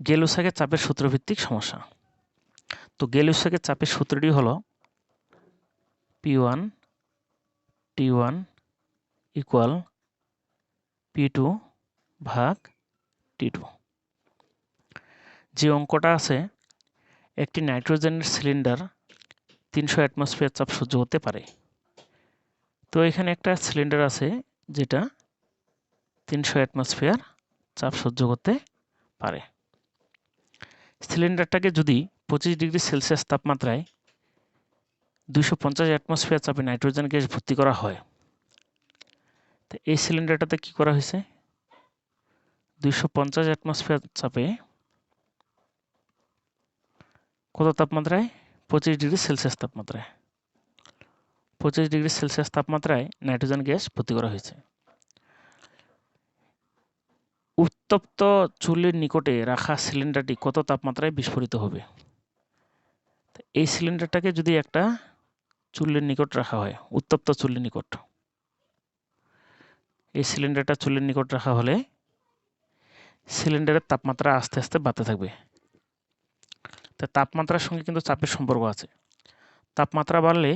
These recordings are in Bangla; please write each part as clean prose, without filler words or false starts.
গেলুসাকের চাপের সূত্রভিত্তিক সমস্যা। তো গেলুসাকের চাপের সূত্রটি হলো P1 T1 ইকুয়াল P2 ভাগ T2। যে অঙ্কটা আছে, একটি নাইট্রোজেনের সিলিন্ডার 300 অ্যাটমসফিয়ার চাপ সহ্য করতে পারে। তো এখানে একটা সিলিন্ডার আছে যেটা 300 অ্যাটমসফিয়ার চাপ সহ্য করতে পারে। সিলিন্ডারটাকে যদি 25 ডিগ্রি সেলসিয়াস তাপমাত্রায় 250 অ্যাটমসফিয়ার চাপে নাইট্রোজেন গ্যাস ভর্তি করা হয়, তো এই সিলিন্ডারটাতে কি করা হয়েছে, 250 অ্যাটমসফিয়ার চাপে কত তাপমাত্রায়, 25 ডিগ্রি সেলসিয়াস তাপমাত্রায়, 25 ডিগ্রি সেলসিয়াস তাপমাত্রায় নাইট্রোজেন গ্যাস ভর্তি করা হয়েছে। উত্তপ্ত চুল্লির নিকটে রাখা সিলিন্ডারটি কত তাপমাত্রায় বিস্ফোরিত হবে? এই সিলিন্ডারটাকে যদি একটা চুল্লির নিকট রাখা হয়, উত্তপ্ত চুল্লির নিকট, এই সিলিন্ডারটা চুল্লির নিকট রাখা হলে সিলিন্ডারের তাপমাত্রা আস্তে আস্তে বাড়তে থাকবে। তা তাপমাত্রার সঙ্গে কিন্তু চাপের সম্পর্ক আছে। তাপমাত্রা বাড়লে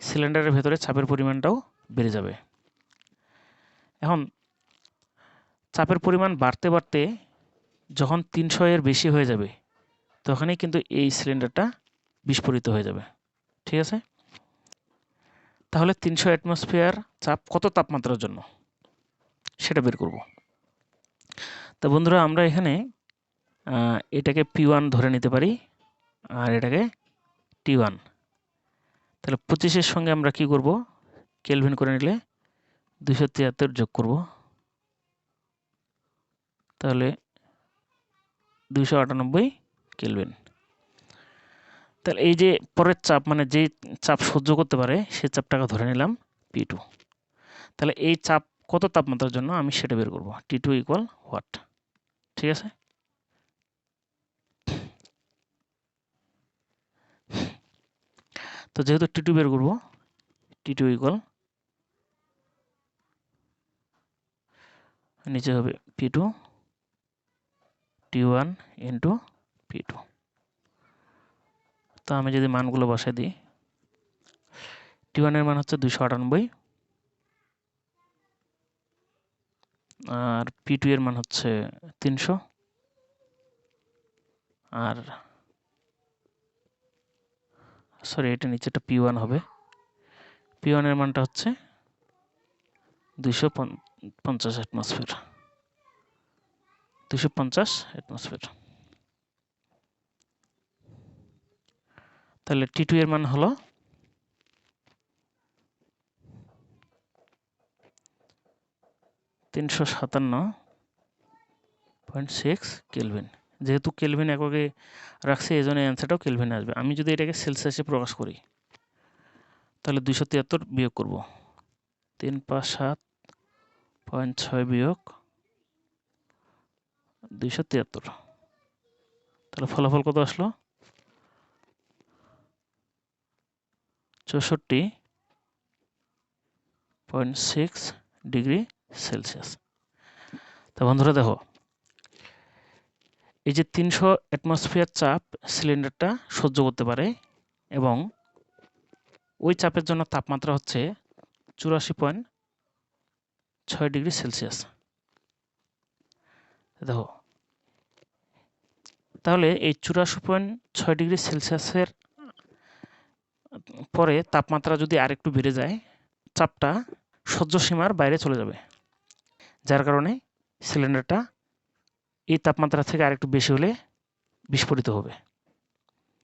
সিলিন্ডারের ভেতরে চাপের পরিমাণটাও বেড়ে যাবে। এখন চাপের পরিমাণ বাড়তে বাড়তে যখন 300 এর বেশি হয়ে যাবে, তখনই কিন্তু এই সিলিন্ডারটা বিস্ফোরিত হয়ে যাবে। ঠিক আছে? তাহলে 300 অ্যাটমসফিয়ার চাপ কত তাপমাত্রার জন্য, সেটা বের করব। তা বন্ধুরা, আমরা এখানে এটাকে P1 ধরে নিতে পারি আর এটাকে T1। তাহলে 25-এর সঙ্গে আমরা কি করব, কেলভিন করে নিলে 273 যোগ করব, তাহলে 298 কেলভিন। তাহলে এই যে পরের চাপ, মানে যে চাপ সহ্য করতে পারে সেই চাপটাকে ধরে নিলাম P2। তাহলে এই চাপ কত তাপমাত্রার জন্য, আমি সেটা বের করব। T2 equal what? ঠিক আছে? তো যেহেতু T2 বের করব, T2 ইকুয়াল নিচে হবে P2 T1 ইন্টু P2। তো আমি যদি মানগুলো বসাই দিই, T1 এর মান হচ্ছে 298 আর P2 এর মান হচ্ছে 300 আর সরি, এটা নিচেটা P1 হবে। P1 এর মানটা হচ্ছে 250 অ্যাটমসফিয়ার, 250 অ্যাটমসফিয়ার। তাহলে T2 এর মান হলো 357.6 কেলভিন। যেহেতু কেলভিন এককে রাখছে, এই জন্য অ্যান্সারটাও কেলভিনে আসবে। আমি যদি এটাকে সেলসিয়াসে প্রকাশ করি, তাহলে 273 বিয়োগ করব, 357.6 বিয়োগ 273, তাহলে ফলাফল কত আসলো, 64.6 ডিগ্রি সেলসিয়াস। তা বন্ধুরা দেখো, এই যে 300 অ্যাটমসফিয়ার চাপ সিলিন্ডারটা সহ্য করতে পারে এবং ওই চাপের জন্য তাপমাত্রা হচ্ছে 84.6 ডিগ্রি সেলসিয়াস। দেখো, তাহলে এই 84.6 ডিগ্রি সেলসিয়াসের পরে তাপমাত্রা যদি আরেকটু বেড়ে যায়, চাপটা সহ্য সীমার বাইরে চলে যাবে, যার কারণে সিলিন্ডারটা এই তাপমাত্রা থেকে আরেকটু বেশি হলে বিস্ফোরিত হবে।